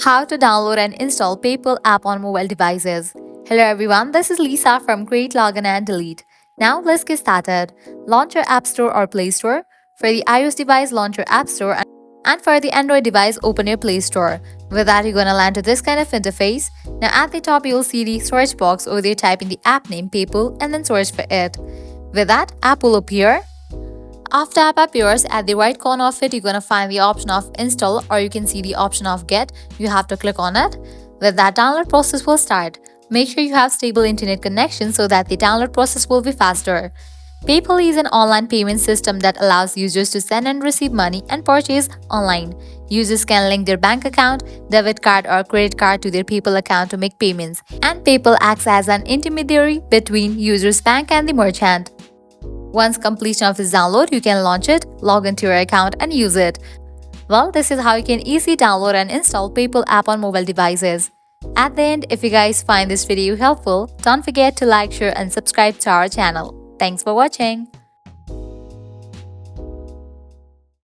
How to download and install PayPal app on mobile devices. Hello everyone, this is Lisa from Create, Login and Delete. Now let's get started. Launch your App Store or Play Store. For the iOS device, launch your App Store, and for the Android device, open your Play Store. With that, you're gonna land to this kind of interface. Now at the top, you'll see the search box. Over there, type in the app name PayPal and then search for it. With that, app will appear. After app appears, at the right corner of it, you're going to find the option of install, or you can see the option of get. You have to click on it. With that, download process will start. Make sure you have stable internet connection so that the download process will be faster. PayPal is an online payment system that allows users to send and receive money and purchase online. Users can link their bank account, debit card or credit card to their PayPal account to make payments, and PayPal acts as an intermediary between user's bank and the merchant. Once completion of this download, you can launch it, log into your account and use it. Well, this is how you can easily download and install PayPal app on mobile devices. At the end, if you guys find this video helpful, don't forget to like, share and subscribe to our channel. Thanks for watching.